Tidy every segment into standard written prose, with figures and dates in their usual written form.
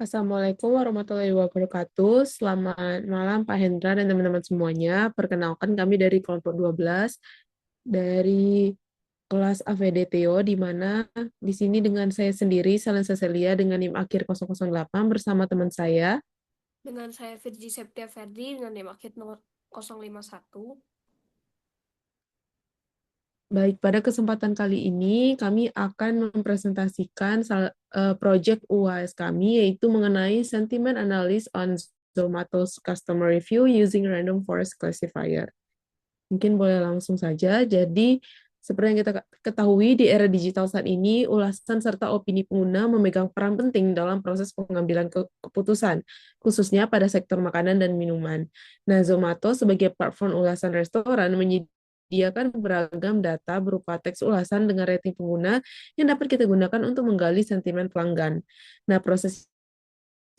Assalamualaikum warahmatullahi wabarakatuh. Selamat malam Pak Hendra dan teman-teman semuanya. Perkenalkan kami dari kelompok 12 dari kelas AVDTO di mana di sini dengan saya sendiri Salen Cecilia dengan NIM akhir 008 bersama teman saya. Dengan saya Virgi Septia Ferdi dengan NIM akhir nomor 051. Baik, pada kesempatan kali ini kami akan mempresentasikan project UAS kami yaitu mengenai sentiment analysis on Zomato's customer review using random forest classifier. Mungkin boleh langsung saja. Jadi, seperti yang kita ketahui di era digital saat ini, ulasan serta opini pengguna memegang peran penting dalam proses pengambilan keputusan, khususnya pada sektor makanan dan minuman. Nah, Zomato sebagai platform ulasan restoran menyediakan beragam data berupa teks ulasan dengan rating pengguna yang dapat kita gunakan untuk menggali sentimen pelanggan. Nah, proses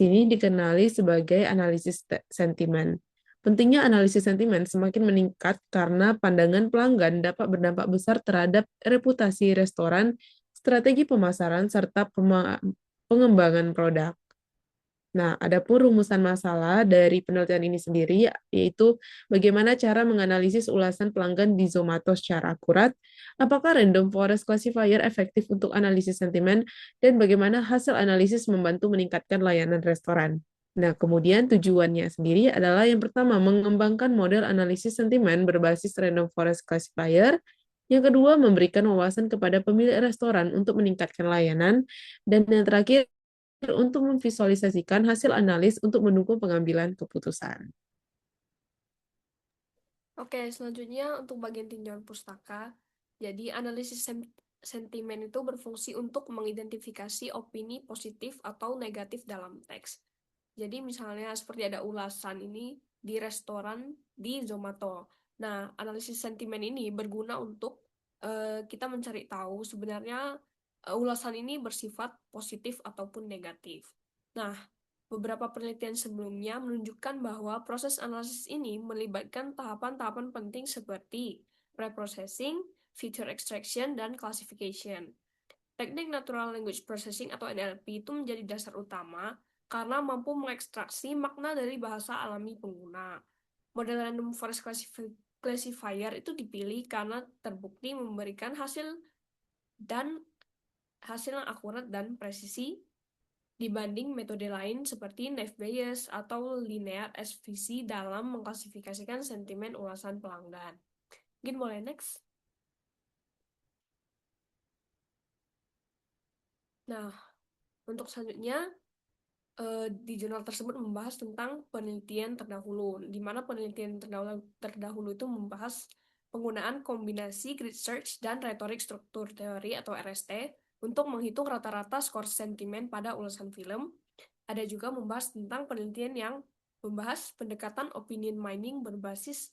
ini dikenali sebagai analisis sentimen. Pentingnya analisis sentimen semakin meningkat karena pandangan pelanggan dapat berdampak besar terhadap reputasi restoran, strategi pemasaran, serta pengembangan produk. Nah, adapun rumusan masalah dari penelitian ini sendiri, yaitu bagaimana cara menganalisis ulasan pelanggan di Zomato secara akurat, apakah random forest classifier efektif untuk analisis sentimen, dan bagaimana hasil analisis membantu meningkatkan layanan restoran. Nah, kemudian tujuannya sendiri adalah yang pertama, mengembangkan model analisis sentimen berbasis random forest classifier, yang kedua, memberikan wawasan kepada pemilik restoran untuk meningkatkan layanan, dan yang terakhir, untuk memvisualisasikan hasil analis untuk mendukung pengambilan keputusan. Oke, selanjutnya untuk bagian tinjauan pustaka. Jadi, analisis sentimen itu berfungsi untuk mengidentifikasi opini positif atau negatif dalam teks. Jadi, misalnya seperti ada ulasan ini di restoran di Zomato. Nah, analisis sentimen ini berguna untuk kita mencari tahu sebenarnya ulasan ini bersifat positif ataupun negatif. Nah, beberapa penelitian sebelumnya menunjukkan bahwa proses analisis ini melibatkan tahapan-tahapan penting seperti preprocessing, feature extraction, dan classification. Teknik Natural Language Processing atau NLP itu menjadi dasar utama karena mampu mengekstraksi makna dari bahasa alami pengguna. Model Random Forest Classifier itu dipilih karena terbukti memberikan dan hasil yang akurat dan presisi dibanding metode lain seperti Naive Bayes atau Linear SVC dalam mengklasifikasikan sentimen ulasan pelanggan. Mungkin boleh next. Nah, untuk selanjutnya di jurnal tersebut membahas tentang penelitian terdahulu, di mana penelitian terdahulu itu membahas penggunaan kombinasi grid search dan retorik struktur teori atau RST untuk menghitung rata-rata skor sentimen pada ulasan film. Ada juga membahas tentang penelitian yang membahas pendekatan opinion mining berbasis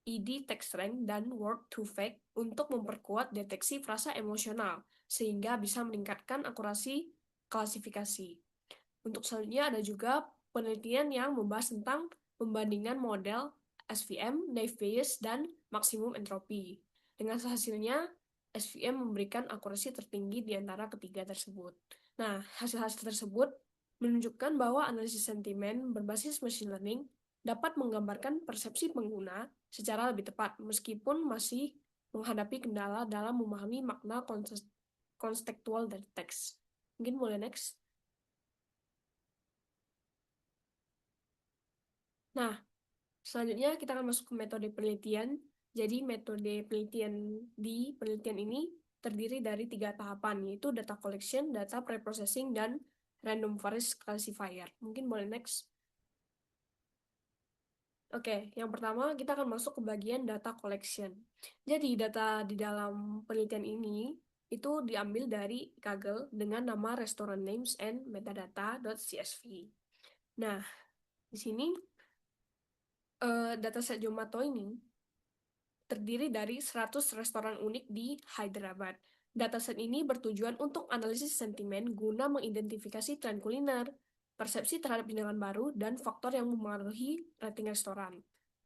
ID text rank dan word to fact untuk memperkuat deteksi frasa emosional sehingga bisa meningkatkan akurasi klasifikasi. Untuk selanjutnya ada juga penelitian yang membahas tentang pembandingan model SVM, Naive Bayes, dan maksimum entropi. Dengan hasilnya, SVM memberikan akurasi tertinggi di antara ketiga tersebut. Nah, hasil-hasil tersebut menunjukkan bahwa analisis sentimen berbasis machine learning dapat menggambarkan persepsi pengguna secara lebih tepat, meskipun masih menghadapi kendala dalam memahami makna konstekstual dari teks. Mungkin boleh next. Nah, selanjutnya kita akan masuk ke metode penelitian. Jadi metode penelitian di penelitian ini terdiri dari 3 tahapan, yaitu data collection, data preprocessing, dan random forest classifier. Mungkin boleh next. Oke, yang pertama kita akan masuk ke bagian data collection. Jadi data di dalam penelitian ini itu diambil dari Kaggle dengan nama restaurant names and metadata.csv. Nah, di sini dataset Zomato ini terdiri dari 100 restoran unik di Hyderabad. Dataset ini bertujuan untuk analisis sentimen guna mengidentifikasi tren kuliner, persepsi terhadap hidangan baru, dan faktor yang memengaruhi rating restoran.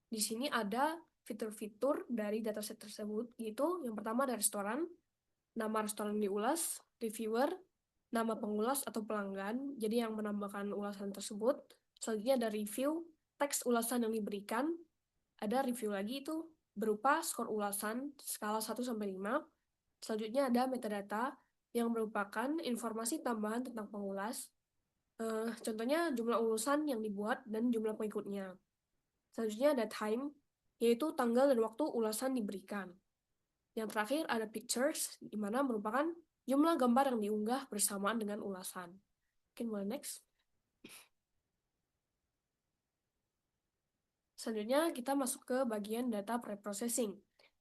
Di sini ada fitur-fitur dari dataset tersebut, yaitu yang pertama ada restoran, nama restoran yang diulas, reviewer, nama pengulas atau pelanggan, jadi yang menambahkan ulasan tersebut. Selanjutnya ada review, teks ulasan yang diberikan. Ada review lagi itu berupa skor ulasan skala 1-5. Selanjutnya ada metadata yang merupakan informasi tambahan tentang pengulas. Contohnya jumlah ulasan yang dibuat dan jumlah pengikutnya. Selanjutnya ada time, yaitu tanggal dan waktu ulasan diberikan. Yang terakhir ada pictures, di mana merupakan jumlah gambar yang diunggah bersamaan dengan ulasan. Mungkin boleh next. Selanjutnya kita masuk ke bagian data preprocessing.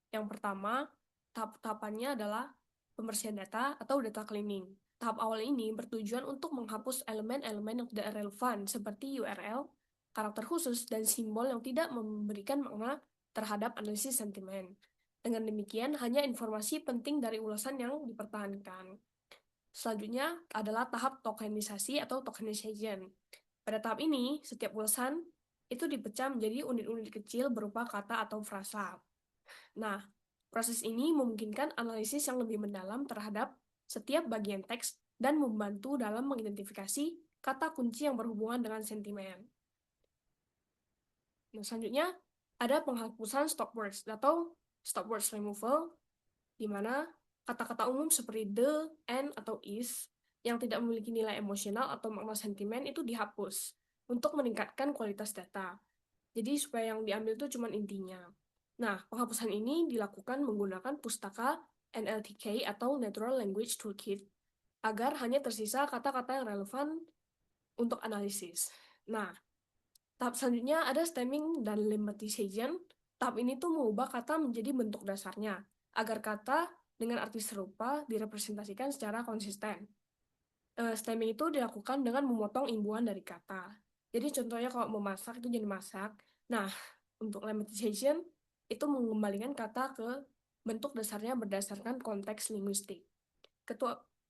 Yang pertama, tahap-tahapannya adalah pembersihan data atau data cleaning. Tahap awal ini bertujuan untuk menghapus elemen-elemen yang tidak relevan seperti URL, karakter khusus, dan simbol yang tidak memberikan makna terhadap analisis sentimen. Dengan demikian, hanya informasi penting dari ulasan yang dipertahankan. Selanjutnya adalah tahap tokenisasi atau tokenization. Pada tahap ini, setiap ulasan itu dipecah menjadi unit-unit kecil berupa kata atau frasa. Nah, proses ini memungkinkan analisis yang lebih mendalam terhadap setiap bagian teks dan membantu dalam mengidentifikasi kata kunci yang berhubungan dengan sentimen. Nah, selanjutnya ada penghapusan stop words atau stop words removal, di mana kata-kata umum seperti the, and, atau is yang tidak memiliki nilai emosional atau makna sentimen itu dihapus untuk meningkatkan kualitas data. Jadi supaya yang diambil itu cuma intinya. Nah, penghapusan ini dilakukan menggunakan pustaka NLTK atau Natural Language Toolkit agar hanya tersisa kata-kata yang relevan untuk analisis. Nah, tahap selanjutnya ada stemming dan lemmatization. Tahap ini tuh mengubah kata menjadi bentuk dasarnya agar kata dengan arti serupa direpresentasikan secara konsisten. Stemming itu dilakukan dengan memotong imbuhan dari kata. Jadi contohnya kalau memasak itu jadi masak. Nah, untuk lemmatization itu mengembalikan kata ke bentuk dasarnya berdasarkan konteks linguistik.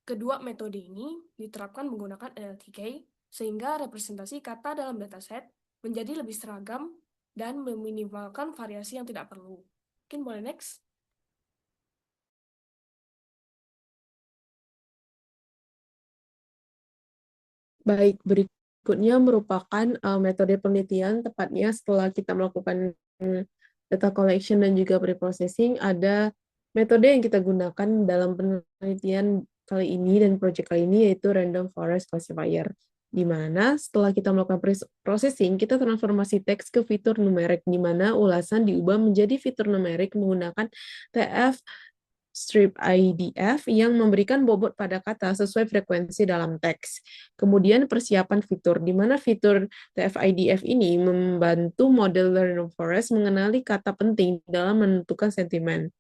Kedua metode ini diterapkan menggunakan NLTK sehingga representasi kata dalam dataset menjadi lebih seragam dan meminimalkan variasi yang tidak perlu. Mungkin boleh next. Baik, berikutnya merupakan metode penelitian, tepatnya setelah kita melakukan data collection dan juga preprocessing, ada metode yang kita gunakan dalam penelitian kali ini dan project kali ini, yaitu Random Forest Classifier, di mana setelah kita melakukan processing, kita transformasi teks ke fitur numerik, di mana ulasan diubah menjadi fitur numerik menggunakan TF strip IDF yang memberikan bobot pada kata sesuai frekuensi dalam teks. Kemudian persiapan fitur, di mana fitur TF-IDF ini membantu model Random Forest mengenali kata penting dalam menentukan sentimen.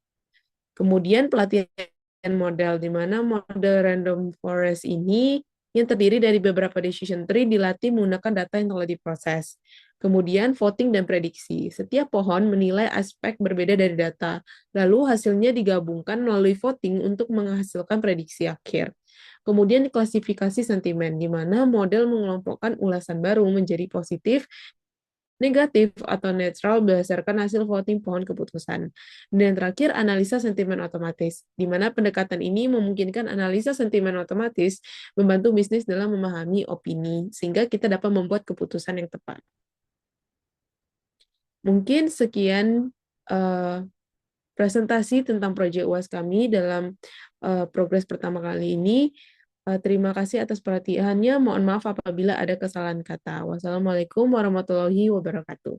Kemudian pelatihan model, di mana model Random Forest ini yang terdiri dari beberapa decision tree dilatih menggunakan data yang telah diproses. Kemudian voting dan prediksi. Setiap pohon menilai aspek berbeda dari data, lalu hasilnya digabungkan melalui voting untuk menghasilkan prediksi akhir. Kemudian klasifikasi sentimen, di mana model mengelompokkan ulasan baru menjadi positif, negatif, atau netral berdasarkan hasil voting pohon keputusan. Dan terakhir, analisa sentimen otomatis, di mana pendekatan ini memungkinkan analisa sentimen otomatis membantu bisnis dalam memahami opini, sehingga kita dapat membuat keputusan yang tepat. Mungkin sekian presentasi tentang proyek UAS kami dalam progres pertama kali ini. Terima kasih atas perhatiannya. Mohon maaf apabila ada kesalahan kata. Wassalamualaikum warahmatullahi wabarakatuh.